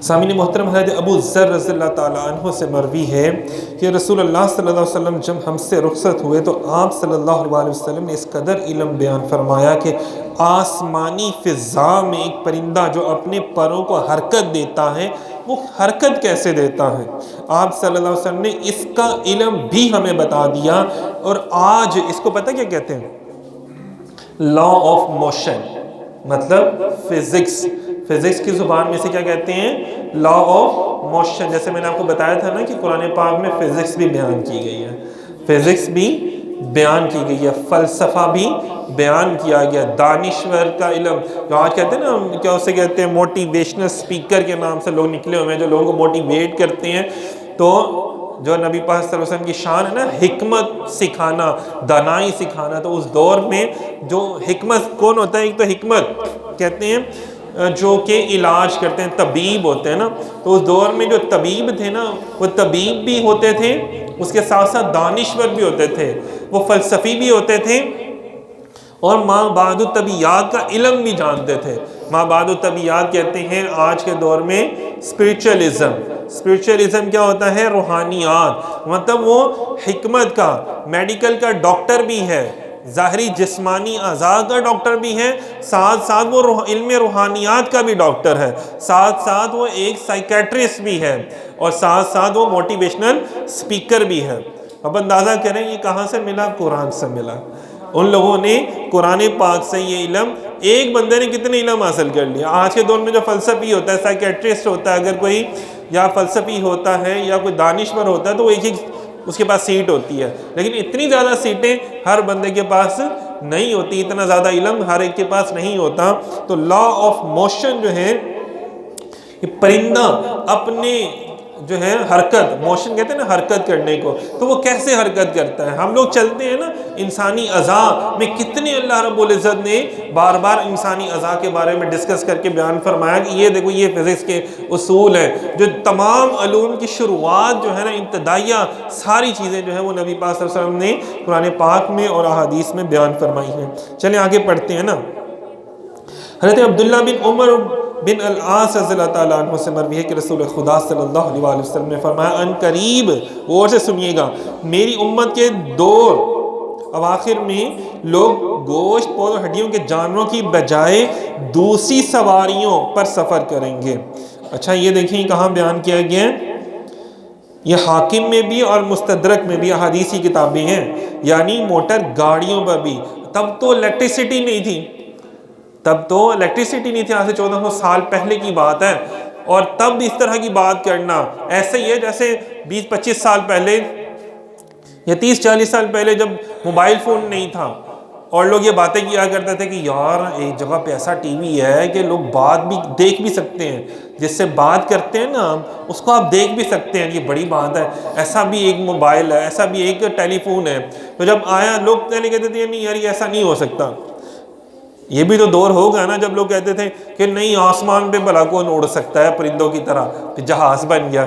سامعین محترم، حضرت ابو ذر رضی اللہ تعالیٰ عنہ سے مروی ہے کہ رسول اللہ صلی اللہ علیہ وسلم جب ہم سے رخصت ہوئے تو آپ صلی اللہ علیہ وسلم نے اس قدر علم بیان فرمایا کہ آسمانی فضا میں ایک پرندہ جو اپنے پروں کو حرکت دیتا ہے، وہ حرکت کیسے دیتا ہے، آپ صلی اللہ علیہ وسلم نے اس کا علم بھی ہمیں بتا دیا۔ اور آج اس کو پتہ کیا کہتے ہیں؟ لا آف موشن، مطلب فزکس کی زبان میں سے کیا کہتے ہیں؟ Law of motion. جیسے میں نے آپ کو بتایا تھا نا کہ قرآن پاک میں فزکس بھی بیان کی گئی ہے، فزکس بھی بیان کی گئی ہے، فلسفہ بھی بیان کیا گیا، دانشور کا علم جو آج کہتے ہیں نا، کیا اسے کہتے ہیں، موٹیویشنل سپیکر کے نام سے لوگ نکلے ہوئے ہیں جو لوگوں کو موٹیویٹ کرتے ہیں۔ تو جو نبی پاک صلی اللہ علیہ وسلم کی شان ہے نا، حکمت سکھانا، دانائی سکھانا، تو اس دور میں جو حکمت کون ہوتا ہے؟ ایک تو حکمت کہتے ہیں جو کہ علاج کرتے ہیں، طبیب ہوتے ہیں نا، تو اس دور میں جو طبیب تھے نا، وہ طبیب بھی ہوتے تھے، اس کے ساتھ ساتھ دانشور بھی ہوتے تھے، وہ فلسفی بھی ہوتے تھے، اور ما بعد الطبیعیات کا علم بھی جانتے تھے۔ ما بعد الطبیعیات کہتے ہیں آج کے دور میں اسپرچولیزم کیا ہوتا ہے؟ روحانیات، مطلب وہ حکمت کا، میڈیکل کا ڈاکٹر بھی ہے، ظاہری جسمانی اعضاء کا ڈاکٹر بھی ہے، ساتھ ساتھ وہ علم روحانیات کا بھی ڈاکٹر ہے، ساتھ ساتھ وہ ایک سائیکیٹرسٹ بھی ہے، اور ساتھ ساتھ وہ موٹیویشنل سپیکر بھی ہے۔ اب اندازہ کریں یہ کہاں سے ملا؟ قرآن سے ملا۔ ان لوگوں نے قرآن پاک سے یہ علم، ایک بندے نے کتنے علم حاصل کر لیا۔ آج کے دور میں جو فلسفی ہوتا ہے، سائیکیٹرسٹ ہوتا ہے، اگر کوئی یا فلسفی ہوتا ہے یا کوئی دانشور ہوتا ہے، تو وہ ایک اس کے پاس سیٹ ہوتی ہے، لیکن اتنی زیادہ سیٹیں ہر بندے کے پاس نہیں ہوتی، اتنا زیادہ علم ہر ایک کے پاس نہیں ہوتا۔ تو لا آف موشن جو ہے، یہ پرندہ اپنے جو ہے حرکت، موشن کہتے ہیں نا حرکت کرنے کو، تو وہ کیسے حرکت کرتا ہے؟ ہم لوگ چلتے ہیں نا، انسانی اعضاء میں کتنے اللہ رب العزت نے بار بار انسانی اعضاء کے بارے میں ڈسکس کر کے بیان فرمایا کہ یہ دیکھو یہ فزکس کے اصول ہیں، جو تمام علوم کی شروعات جو ہے نا، ابتدائیہ ساری چیزیں جو ہیں وہ نبی پاک صلی اللہ علیہ وسلم نے قرآن پاک میں اور احادیث میں بیان فرمائی ہیں۔ چلیں آگے پڑھتے ہیں نا۔ حضرت عبداللہ بن عمر بن العاص رضی اللہ تعالیٰ عنہ سے مروی ہے کہ رسول خدا صلی اللہ علیہ وسلم نے فرمایا، ان قریب، غور سے سنیے گا، میری امت کے دور اواخر میں لوگ گوشت پود اور ہڈیوں کے جانوروں کی بجائے دوسری سواریوں پر سفر کریں گے۔ اچھا یہ دیکھیں کہاں بیان کیا گیا ہے؟ یہ حاکم میں بھی اور مستدرک میں بھی احادیثی کتابیں ہیں، یعنی موٹر گاڑیوں پر بھی۔ تب تو الیکٹریسٹی نہیں تھی، آج سے 1400 سال پہلے کی بات ہے، اور تب اس طرح کی بات کرنا ایسے ہی ہے جیسے 20-25 سال پہلے یا 30-40 سال پہلے جب موبائل فون نہیں تھا اور لوگ یہ باتیں کیا کرتے تھے کہ یار ایک جگہ پہ ایسا ٹی وی ہے کہ لوگ بات بھی دیکھ بھی سکتے ہیں، جس سے بات کرتے ہیں نا اس کو آپ دیکھ بھی سکتے ہیں، یہ بڑی بات ہے، ایسا بھی ایک موبائل ہے، ایسا بھی ایک ٹیلی فون ہے۔ تو جب آیا لوگ پہلے کہتے تھے نہیں یار یہ ایسا نہیں ہو سکتا۔ یہ بھی تو دور ہوگا نا جب لوگ کہتے تھے کہ نہیں آسمان پہ بھلا کون اڑ سکتا ہے پرندوں کی طرح، پھر جہاز بن گیا،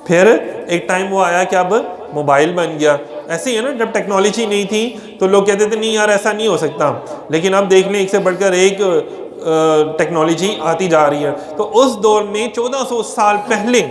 پھر ایک ٹائم وہ آیا کہ اب موبائل بن گیا۔ ایسے ہی ہے نا، جب ٹیکنالوجی نہیں تھی تو لوگ کہتے تھے نہیں یار ایسا نہیں ہو سکتا، لیکن اب دیکھ لیں ایک سے بڑھ کر ایک ٹیکنالوجی آتی جا رہی ہے۔ تو اس دور میں 1400 سال پہلے،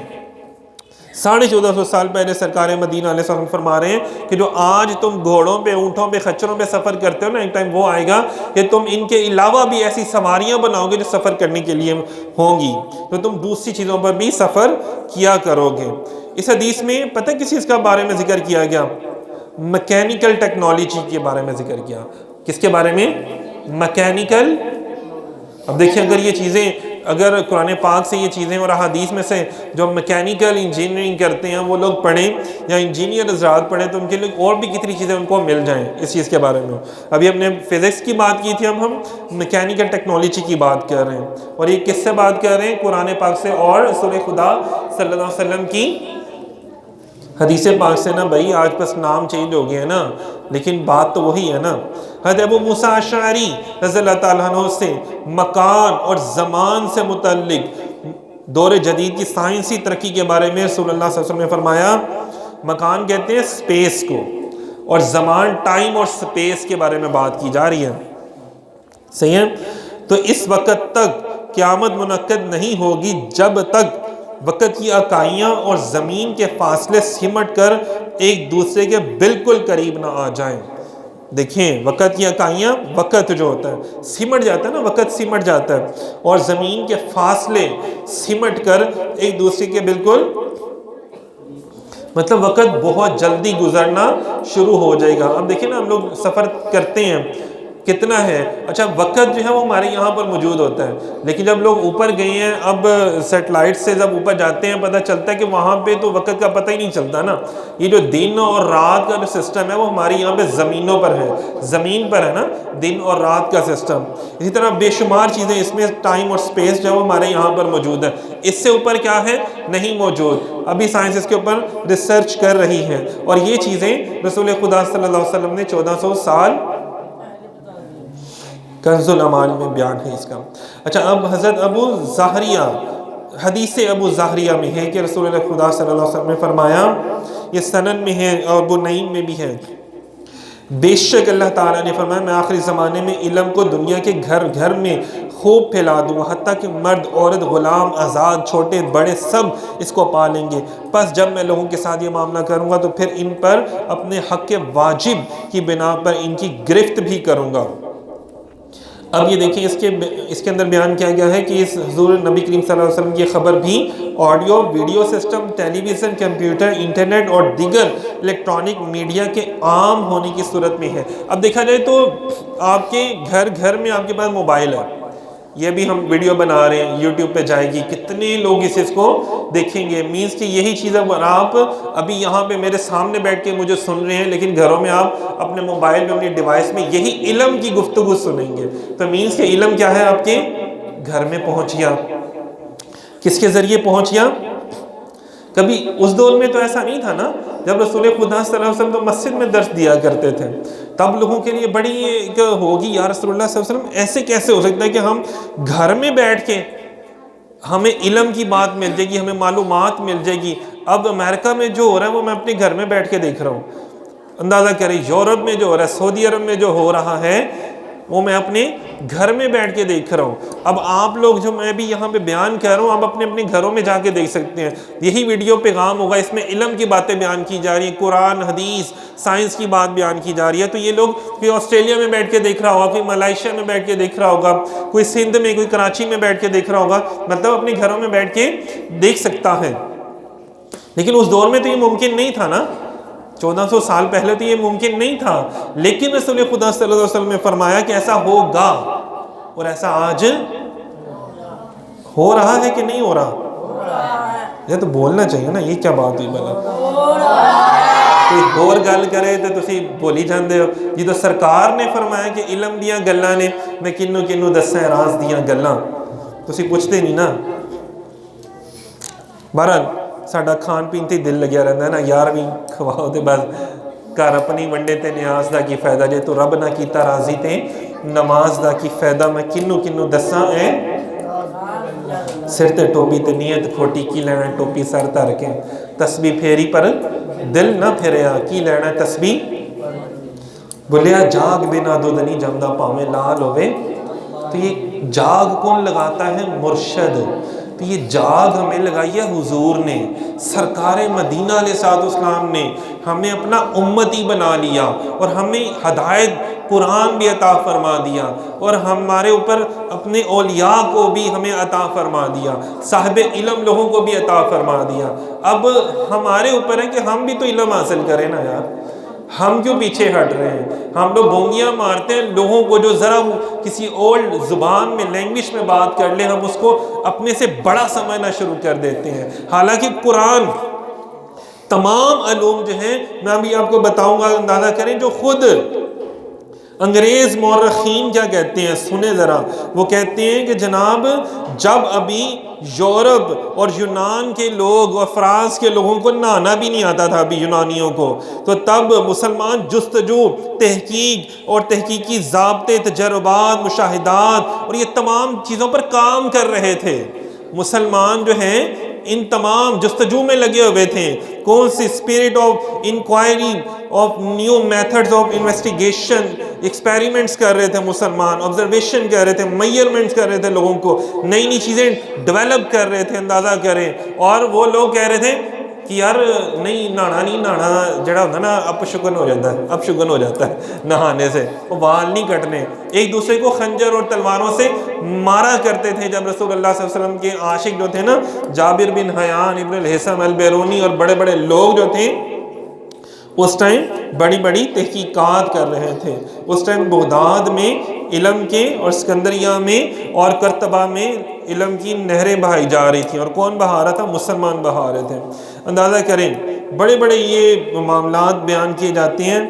1450 سال پہلے سرکار مدینہ علیہ السلام فرما رہے ہیں کہ جو آج تم گھوڑوں پہ، اونٹوں پہ، خچروں پہ سفر کرتے ہو نا، ایک ٹائم وہ آئے گا کہ تم ان کے علاوہ بھی ایسی سواریاں بناؤ گے جو سفر کرنے کے لیے ہوں گی، تو تم دوسری چیزوں پر بھی سفر کیا کرو گے۔ اس حدیث میں پتہ کس چیز کا بارے میں ذکر کیا گیا؟ میکینیکل ٹیکنالوجی کے بارے میں ذکر کیا۔ کس کے بارے میں؟ میکینیکل۔ اب دیکھیں اگر یہ چیزیں، اگر قرآن پاک سے یہ چیزیں اور احادیث میں سے جو میکینیکل انجینئرنگ کرتے ہیں وہ لوگ پڑھیں یا انجینئر حضرات پڑھیں تو ان کے لیے اور بھی کتنی چیزیں ان کو مل جائیں اس چیز کے بارے میں۔ ابھی ہم نے فزکس کی بات کی تھی، اب ہم میکینیکل ٹیکنالوجی کی بات کر رہے ہیں، اور یہ کس سے بات کر رہے ہیں؟ قرآن پاک سے اور رسول خدا صلی اللہ علیہ وسلم کی حدیث پاک سے نا۔ بھائی آج بس نام چینج ہو گیا ہے نا، لیکن بات تو وہی ہے نا۔ حضرت ابو موسیٰ اشعری رضی اللہ تعالیٰ عنہ سے مکان اور زمان سے متعلق دور جدید کی سائنسی ترقی کے بارے میں رسول اللہ صلی اللہ علیہ وسلم نے فرمایا، مکان کہتے ہیں سپیس کو، اور زمان ٹائم اور سپیس کے بارے میں بات کی جا رہی ہے، صحیح ہے؟ تو اس وقت تک قیامت منعقد نہیں ہوگی جب تک وقت کی اکائیاں اور زمین کے فاصلے سمٹ کر ایک دوسرے کے بالکل قریب نہ آ جائیں۔ دیکھیں وقت کی اکائیاں، وقت جو ہوتا ہے سمٹ جاتا ہے نا، وقت سمٹ جاتا ہے، اور زمین کے فاصلے سمٹ کر ایک دوسرے کے بالکل، مطلب وقت بہت جلدی گزرنا شروع ہو جائے گا۔ اب دیکھیں نا ہم لوگ سفر کرتے ہیں کتنا ہے، اچھا وقت جو ہے وہ ہمارے یہاں پر موجود ہوتا ہے، لیکن جب لوگ اوپر گئے ہیں، اب سیٹلائٹ سے جب اوپر جاتے ہیں پتہ چلتا ہے کہ وہاں پہ تو وقت کا پتہ ہی نہیں چلتا نا۔ یہ جو دن اور رات کا جو سسٹم ہے وہ ہمارے یہاں پہ زمینوں پر ہے، زمین پر ہے نا دن اور رات کا سسٹم۔ اسی طرح بے شمار چیزیں اس میں ٹائم اور سپیس جو ہے وہ ہمارے یہاں پر موجود ہے، اس سے اوپر کیا ہے نہیں موجود۔ ابھی سائنس اس کے اوپر ریسرچ کر رہی ہے، اور یہ چیزیں رسول خدا صلی اللہ علیہ وسلم نے 1400 سال کنز العمال میں بیان ہے اس کا۔ اچھا اب حضرت ابو زاہریہ، حدیث ابو زاہریہ میں ہے کہ رسول اللہ خدا صلی اللہ علیہ وسلم نے فرمایا، یہ سنن میں ہے اور ابو نعیم میں بھی ہے، بے شک اللہ تعالیٰ نے فرمایا میں آخری زمانے میں علم کو دنیا کے گھر گھر میں خوب پھیلا دوں گا، حتیٰ کہ مرد عورت غلام آزاد چھوٹے بڑے سب اس کو پالیں گے۔ پس جب میں لوگوں کے ساتھ یہ معاملہ کروں گا تو پھر ان پر اپنے حق کے واجب کی بنا پر ان کی گرفت بھی کروں گا۔ اب یہ دیکھیں اس کے اندر بیان کیا گیا ہے کہ اس حضور نبی کریم صلی اللہ علیہ وسلم کی خبر بھی آڈیو ویڈیو سسٹم، ٹیلی ویژن، کمپیوٹر، انٹرنیٹ اور دیگر الیکٹرانک میڈیا کے عام ہونے کی صورت میں ہے۔ اب دیکھا جائے تو آپ کے گھر گھر میں آپ کے پاس موبائل ہے، یہ بھی ہم ویڈیو بنا رہے ہیں، یوٹیوب پہ جائے گی، کتنے لوگ اس کو دیکھیں گے۔ مینس کہ یہی چیز اگر آپ ابھی یہاں پہ میرے سامنے بیٹھ کے مجھے سن رہے ہیں، لیکن گھروں میں آپ اپنے موبائل میں، اپنی ڈیوائس میں یہی علم کی گفتگو سنیں گے، تو مینس کہ علم کیا ہے آپ کے گھر میں پہنچ گیا۔ کس کے ذریعے پہنچ گیا؟ کبھی اس دور میں تو ایسا نہیں تھا نا، جب رسول خدا صلی اللہ علیہ وسلم تو مسجد میں درس دیا کرتے تھے، تب لوگوں کے لیے بڑی ایک ہوگی یا رسول اللہ صلی اللہ علیہ وسلم ایسے کیسے ہو سکتا ہے کہ ہم گھر میں بیٹھ کے ہمیں علم کی بات مل جائے گی، ہمیں معلومات مل جائے گی۔ اب امریکہ میں جو ہو رہا ہے وہ میں اپنے گھر میں بیٹھ کے دیکھ رہا ہوں، اندازہ کریں یورپ میں جو ہو رہا ہے، سعودی عرب میں جو ہو رہا ہے وہ میں اپنے گھر میں بیٹھ کے دیکھ رہا ہوں۔ اب آپ لوگ جو میں بھی یہاں پہ بیان کر رہا ہوں آپ اپنے اپنے گھروں میں جا کے دیکھ سکتے ہیں، یہی ویڈیو پیغام ہوگا، اس میں علم کی باتیں بیان کی جا رہی ہیں، قرآن حدیث سائنس کی بات بیان کی جا رہی ہے۔ تو یہ لوگ کوئی آسٹریلیا میں بیٹھ کے دیکھ رہا ہوگا، کوئی ملائیشیا میں بیٹھ کے دیکھ رہا ہوگا، کوئی سندھ میں، کوئی کراچی میں بیٹھ کے دیکھ رہا ہوگا، مطلب اپنے گھروں میں بیٹھ کے دیکھ سکتا ہے۔ لیکن اس دور میں تو یہ ممکن نہیں تھا نا، 1400 سال پہلے تو یہ ممکن نہیں تھا، لیکن رسول خدا صلی اللہ علیہ وسلم نے فرمایا کہ ایسا ہوگا، اور ایسا آج ہو رہا ہے کہ نہیں ہو رہا؟ یہ تو بولنا چاہیے نا، یہ کیا بات ہوئی بلا، کوئی اور گل کرے تو تسی بولی جاندے ہو جی، تو سرکار نے فرمایا کہ علم دیاں گلاں نے میں کنو کنو دساں راز دیاں گلاں، تسی پوچھتے نہیں نا۔ بہرحال ساڈا کھان پین تے دل لگیا رہندا ہے نا، یار بھی کھواؤ تے بس گھر اپنی ونڈے تے نیاز دا کی فائدہ، جے تو رب نہ کیتا راضی تے نماز دا کی فائدہ، میں کنو کنو دساں اے سر تے ٹوپی تے نیت کھوٹی کی لینا ٹوپی سر تر کے، تسبیح پھیری پر دل نہ پھریا کی لینا تسبیح، بولیا جاگ بنا دودھ نہیں جمدا پاویں لال ہوئے۔ تو یہ جاگ کون لگاتا ہے؟ مرشد۔ تو یہ جاگ ہمیں لگائی ہے حضور نے، سرکار مدینہ علیہ السلام نے ہمیں اپنا امتی بنا لیا، اور ہمیں ہدایت قرآن بھی عطا فرما دیا، اور ہمارے اوپر اپنے اولیاء کو بھی ہمیں عطا فرما دیا، صاحب علم لوگوں کو بھی عطا فرما دیا۔ اب ہمارے اوپر ہے کہ ہم بھی تو علم حاصل کریں نا یار، ہم کیوں پیچھے ہٹ رہے ہیں؟ ہم لوگ بونگیاں مارتے ہیں لوگوں کو، جو ذرا کسی اولڈ زبان میں لینگویج میں بات کر لیں ہم اس کو اپنے سے بڑا سمجھنا شروع کر دیتے ہیں، حالانکہ قرآن تمام علوم جو ہیں، میں ابھی آپ کو بتاؤں گا، اندازہ کریں، جو خود انگریز مورخین کیا کہتے ہیں سنیں ذرا، وہ کہتے ہیں کہ جناب جب ابھی یورپ اور یونان کے لوگ اور فرانس کے لوگوں کو نہانا بھی نہیں آتا تھا ابھی یونانیوں کو، تو تب مسلمان جستجو، تحقیق اور تحقیقی ضابطے، تجربات، مشاہدات اور یہ تمام چیزوں پر کام کر رہے تھے۔ مسلمان جو ہیں ان تمام جستجو میں لگے ہوئے تھے. کون سی spirit of inquiry of new methods of investigation, experiments کر رہے تھے مسلمان، آبزرویشن کر رہے تھے، میئرمنٹس کر رہے تھے، لوگوں کو نئی نئی چیزیں ڈیولپ کر رہے تھے. اندازہ کریں. اور وہ لوگ کہہ رہے تھے کہ یار نہیں نہانا جڑا ہوتا نا اب شگن ہو جاتا ہے، اب شگن ہو جاتا ہے نہانے سے، وہ بال نہیں کٹنے. ایک دوسرے کو خنجر اور تلواروں سے مارا کرتے تھے. جب رسول اللہ صلی اللہ علیہ وسلم کے عاشق جو تھے نا، جابر بن حیان ابن الحسم البیرونی اور بڑے بڑے لوگ جو تھے، اس ٹائم بڑی بڑی تحقیقات کر رہے تھے. اس ٹائم بغداد میں علم کے اور اسکندریہ میں اور کرتبہ میں علم کی نہریں بہائی جا رہی تھیں. اور کون بہا رہا تھا؟ مسلمان بہا رہے تھے. اندازہ کریں بڑے بڑے یہ معاملات بیان کیے جاتے ہیں.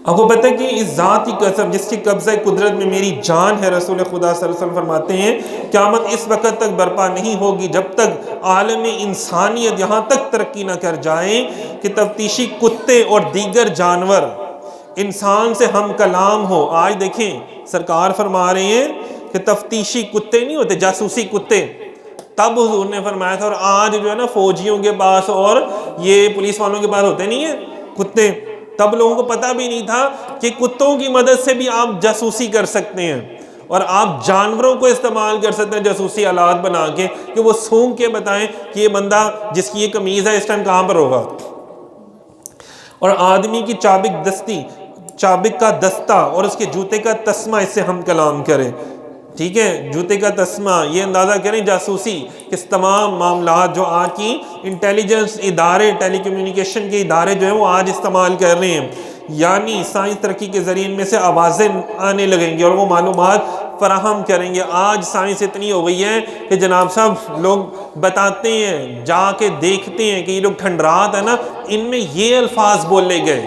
آپ کو پتہ ہے کہ اس ذات کی قسم جس کی قبضہ قدرت میں میری جان ہے، رسول خدا صلی اللہ علیہ وسلم فرماتے ہیں قیامت اس وقت تک برپا نہیں ہوگی جب تک عالم انسانیت یہاں تک ترقی نہ کر جائے کہ تفتیشی کتے اور دیگر جانور انسان سے ہم کلام ہو. آج دیکھیں سرکار فرما رہے ہیں کہ تفتیشی کتے نہیں ہوتے، جاسوسی کتے، تب حضور نے فرمایا تھا. اور آج جو ہے نا فوجیوں کے پاس اور یہ پولیس والوں کے پاس ہوتے نہیں ہیں کتے. تب لوگوں کو پتہ بھی نہیں تھا کہ کتوں کی مدد سے بھی آپ جاسوسی کر سکتے ہیں، اور آپ جانوروں کو استعمال کر سکتے ہیں جاسوسی آلات بنا کے کہ وہ سونگ کے بتائیں کہ یہ بندہ جس کی یہ قمیض ہے اس ٹائم کہاں پر ہوگا. اور آدمی کی چابک کا دستہ اور اس کے جوتے کا تسمہ اس سے ہم کلام کریں. ٹھیک ہے، جوتے کا تسمہ، یہ اندازہ کریں جاسوسی کس تمام معاملات جو آج کی انٹیلیجنس ادارے، ٹیلی کمیونیکیشن کے ادارے جو ہیں وہ آج استعمال کر رہے ہیں. یعنی سائنس ترقی کے ذریعے ان میں سے آوازیں آنے لگیں گی اور وہ معلومات فراہم کریں گے. آج سائنس اتنی ہو گئی ہے کہ جناب صاحب لوگ بتاتے ہیں، جا کے دیکھتے ہیں کہ یہ لوگ کھنڈرات ہیں نا، ان میں یہ الفاظ بولے گئے.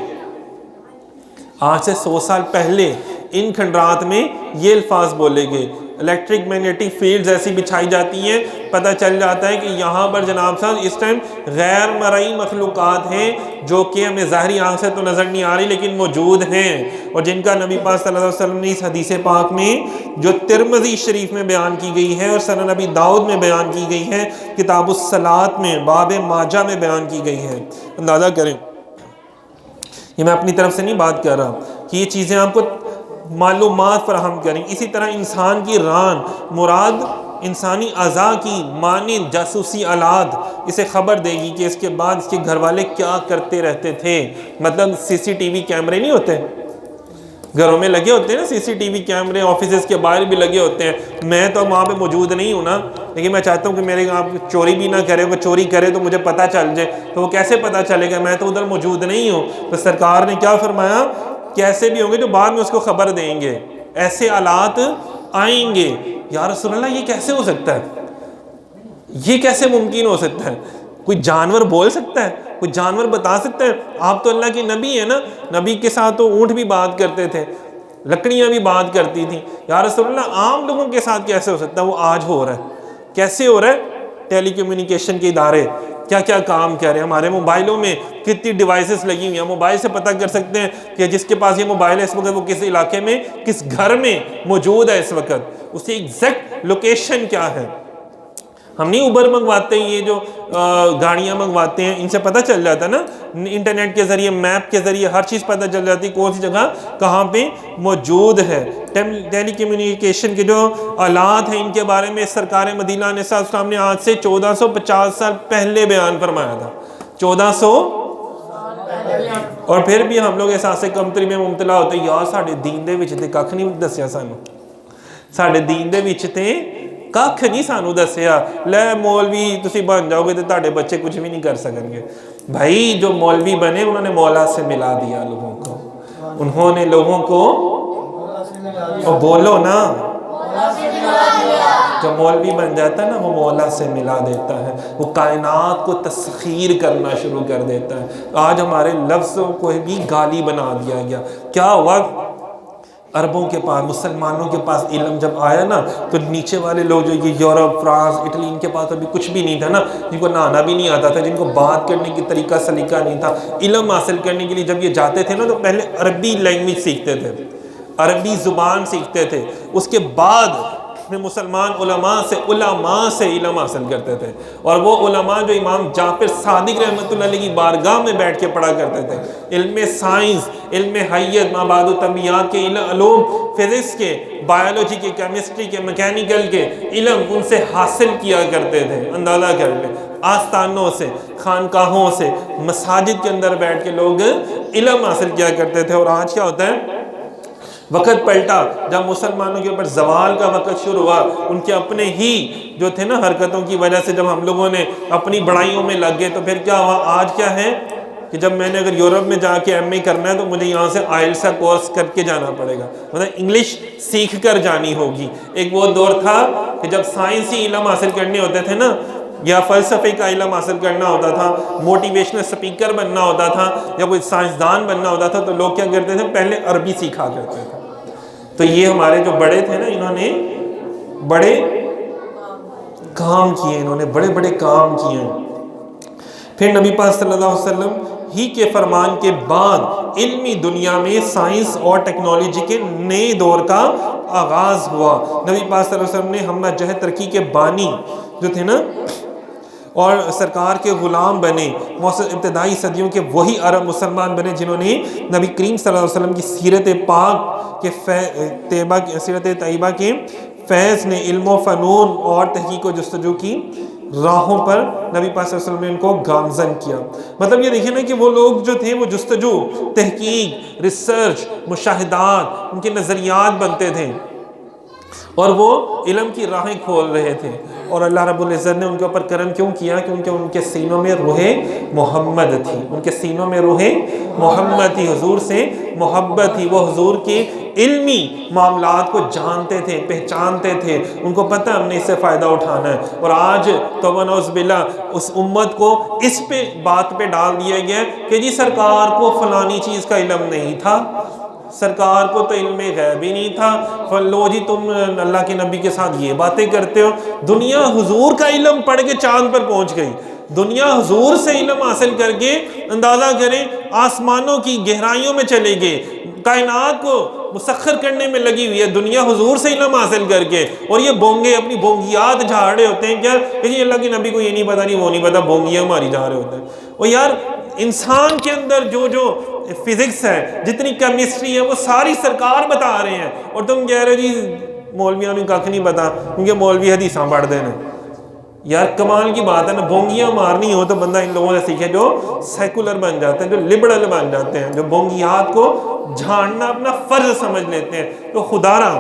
آج سے 100 سال پہلے ان کھنڈرات میں یہ الفاظ بولے گئے. الیکٹرک میگنیٹک فیلڈز ایسی بچھائی جاتی ہیں، پتہ چل جاتا ہے کہ یہاں پر جناب صاحب اس ٹائم غیر مرئی مخلوقات ہیں جو کہ ہمیں ظاہری آنکھ سے تو نظر نہیں آ رہی لیکن موجود ہیں، اور جن کا نبی پاک صلی اللہ علیہ وسلم نے اس حدیث پاک میں جو ترمذی شریف میں بیان کی گئی ہے اور سنن نبی داؤد میں بیان کی گئی ہے، کتاب الصلاۃ میں باب ماجہ میں بیان کی گئی ہے. اندازہ کریں، یہ میں اپنی طرف سے نہیں بات کر رہا کہ یہ چیزیں آپ کو معلومات فراہم کریں. اسی طرح انسان کی ران مراد انسانی اعضاء کی مانند جاسوسی آلات اسے خبر دے گی کہ اس کے بعد اس کے گھر والے کیا کرتے رہتے تھے. مطلب CCTV کیمرے نہیں ہوتے گھروں میں لگے ہوتے ہیں نا، CCTV کیمرے آفیسز کے باہر بھی لگے ہوتے ہیں. میں تو وہاں پہ موجود نہیں ہوں نا، لیکن میں چاہتا ہوں کہ میرے آپ چوری بھی نہ کرے، وہ چوری کرے تو مجھے پتہ چل جائے. تو وہ کیسے پتہ چلے گا؟ میں تو ادھر موجود نہیں ہوں. تو سرکار نے کیا فرمایا کہ ایسے بھی ہوں گے جو بعد میں اس کو خبر دیں گے، ایسے آلات آئیں گے. یا رسول اللہ یہ کیسے ہو سکتا ہے؟ یہ کیسے ممکن ہو سکتا ہے؟ کوئی جانور بول سکتا ہے؟ کوئی جانور بتا سکتا ہے؟ آپ تو اللہ کے نبی ہیں نا، نبی کے ساتھ تو اونٹ بھی بات کرتے تھے، لکڑیاں بھی بات کرتی تھیں. یا رسول اللہ عام لوگوں کے ساتھ کیسے ہو سکتا ہے؟ وہ آج ہو رہا ہے. کیسے ہو رہا ہے؟ ٹیلی کمیونیکیشن کے ادارے کیا کیا کام کر رہے ہیں. ہمارے موبائلوں میں کتنی ڈیوائسز لگی ہوئی ہیں، موبائل سے پتہ کر سکتے ہیں کہ جس کے پاس یہ موبائل ہے اس وقت وہ کس علاقے میں کس گھر میں موجود ہے، اس وقت اس کی ایگزیکٹ لوکیشن کیا ہے. ہم نہیں اوبر منگواتے ہیں، یہ جو گاڑیاں منگواتے ہیں ان سے پتہ چل جاتا ہے نا، انٹرنیٹ کے ذریعے میپ کے ذریعے ہر چیز پتہ چل جاتی کون سی جگہ کہاں پہ موجود ہے. ٹیلی کمیونیکیشن کے جو آلات ہیں ان کے بارے میں سرکار مدینہ علیہ السلام نے آج سے 1450 سال پہلے بیان فرمایا تھا. 1400 اور پھر بھی ہم لوگ احساس کمتری میں مبتلا ہوتے ہیں. یار ساڈے دین دے وچ تے ککھ نہیں دسیا سانو، ساڈے دین دے وچ تے ککھ نہیں سانو دسیا. لے مولوی تسی بن جاؤ گے تو تہاڈے بچے کچھ بھی نہیں کر سکیں گے. بھائی جو مولوی بنے انہوں نے مولا سے ملا دیا لوگوں کو، انہوں نے لوگوں کو بولو نا، جو مولوی بن جاتا ہے نا وہ مولا سے ملا دیتا ہے، وہ کائنات کو تسخیر کرنا شروع کر دیتا ہے. آج ہمارے لفظوں کو بھی گالی بنا دیا گیا. کیا ہوا؟ عربوں کے پاس، مسلمانوں کے پاس علم جب آیا نا تو نیچے والے لوگ جو یہ یورپ، فرانس، اٹلی، ان کے پاس ابھی کچھ بھی نہیں تھا نا، جن کو نہانا بھی نہیں آتا تھا، جن کو بات کرنے کی طریقہ سلیقہ نہیں تھا، علم حاصل کرنے کے لیے جب یہ جاتے تھے نا تو پہلے عربی لینگویج سیکھتے تھے، عربی زبان سیکھتے تھے. اس کے بعد میں مسلمان علماء سے علم حاصل کرتے تھے، اور وہ علماء جو امام جعفر صادق رحمۃ اللہ علیہ کی بارگاہ میں بیٹھ کے پڑھا کرتے تھے، علم سائنس، علم حیت، مابعد طبیعیات کے علوم، فزکس کے، بایولوجی کے، کیمسٹری کے، میکینیکل کے علم ان سے حاصل کیا کرتے تھے۔ اندازہ کر لیں، آستانوں سے، خانقاہوں سے، مساجد کے اندر بیٹھ کے لوگ علم حاصل کیا کرتے تھے۔ اور آج کیا ہوتا ہے؟ وقت پلٹا، جب مسلمانوں کے اوپر زوال کا وقت شروع ہوا، ان کے اپنے ہی جو تھے نا حرکتوں کی وجہ سے جب ہم لوگوں نے اپنی بڑائیوں میں لگ گئے، تو پھر کیا ہوا؟ آج کیا ہے کہ جب میں نے اگر یورپ میں جا کے ایم اے کرنا ہے تو مجھے یہاں سے آئلٹس کا کورس کر کے جانا پڑے گا، مطلب انگلش سیکھ کر جانی ہوگی۔ ایک وہ دور تھا کہ جب سائنسی علم حاصل کرنے ہوتے تھے نا، یا فلسفے کا علم حاصل کرنا ہوتا تھا، موٹیویشنل سپیکر بننا ہوتا تھا، یا کوئی سائنسدان بننا ہوتا تھا، تو لوگ کیا کرتے تھے؟ پہلے عربی سیکھا کرتے تھے۔ تو یہ ہمارے جو بڑے تھے نا، انہوں نے بڑے کام کیے، انہوں نے بڑے بڑے کام کیے۔ پھر نبی پاک صلی اللہ علیہ وسلم ہی کے فرمان کے بعد علمی دنیا میں سائنس اور ٹیکنالوجی کے نئے دور کا آغاز ہوا۔ نبی پاک صلی اللہ علیہ وسلم نے ہمہ جہت ترقی کے بانی جو تھے نا، اور سرکار کے غلام بنے، ابتدائی صدیوں کے وہی عرب مسلمان بنے جنہوں نے نبی کریم صلی اللہ علیہ وسلم کی سیرت پاک کے سیرت طیبہ کے فیض نے علم و فنون اور تحقیق و جستجو کی راہوں پر نبی پاک صلی اللہ علیہ وسلم نے ان کو گامزن کیا۔ مطلب یہ دیکھیں نا کہ وہ لوگ جو تھے وہ جستجو، تحقیق، ریسرچ، مشاہدات، ان کے نظریات بنتے تھے، اور وہ علم کی راہیں کھول رہے تھے۔ اور اللہ رب العزت نے ان کے اوپر کرم کیوں کیا؟ کیونکہ ان کے سینوں میں روح محمد تھی، ان کے سینوں میں روح محمد تھی، حضور سے محبت تھی، وہ حضور کے علمی معاملات کو جانتے تھے، پہچانتے تھے، ان کو پتہ ہم نے اس سے فائدہ اٹھانا ہے۔ اور آج توبہ نعوذ باللہ اس امت کو اس پہ بات پہ ڈال دیا گیا کہ جی سرکار کو فلانی چیز کا علم نہیں تھا، سرکار کو تو علم غیب ہی نہیں تھا، لو جی تم اللہ کے نبی کے ساتھ یہ باتیں کرتے ہو۔ دنیا حضور کا علم پڑھ کے چاند پر پہنچ گئی، دنیا حضور سے علم حاصل کر کے اندازہ کریں آسمانوں کی گہرائیوں میں چلے گئے، کائنات کو مسخر کرنے میں لگی ہوئی ہے دنیا حضور سے علم حاصل کر کے۔ اور یہ بونگے اپنی بونگیات جھاڑ رہے ہوتے ہیں کیا کہ جی اللہ کے نبی کو یہ نہیں پتا، نہیں وہ نہیں پتا، بونگیاں ماری جا رہے ہوتے ہیں۔ اور یار انسان کے اندر جو فزکس ہے، جتنی کیمسٹری ہے، وہ ساری سرکار بتا رہے ہیں، اور تم کہہ رہے ہو جی مولویوں نے کھ نہیں پتا کیونکہ مولوی حدیثاں پڑھ دے نا۔ یار کمال کی بات ہے نا، بونگیاں مارنی ہو تو بندہ ان لوگوں سے سیکھے جو سیکولر بن جاتے ہیں، جو لبرل بن جاتے ہیں، جو بونگیات کو جھاڑنا اپنا فرض سمجھ لیتے ہیں۔ تو خدا را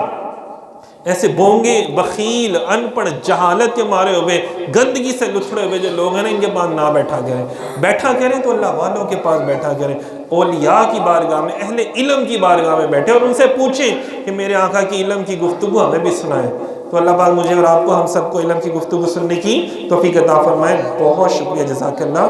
ایسے بونگے، بخیل، ان پڑھ، جہالت کے مارے ہوئے، گندگی سے لتھڑے ہوئے جو لوگ ہیں نا، ان کے پاس نہ بیٹھا کریں۔ بیٹھا کریں تو اللہ والوں کے پاس بیٹھا کریں، اولیاء کی بارگاہ میں، اہل علم کی بارگاہ میں بیٹھے، اور ان سے پوچھیں کہ میرے آقا کی علم کی گفتگو ہمیں بھی سنائیں۔ تو اللہ پاک مجھے اور آپ کو، ہم سب کو علم کی گفتگو سننے کی توفیق عطا فرمائے۔ بہت شکریہ، جزاک اللہ۔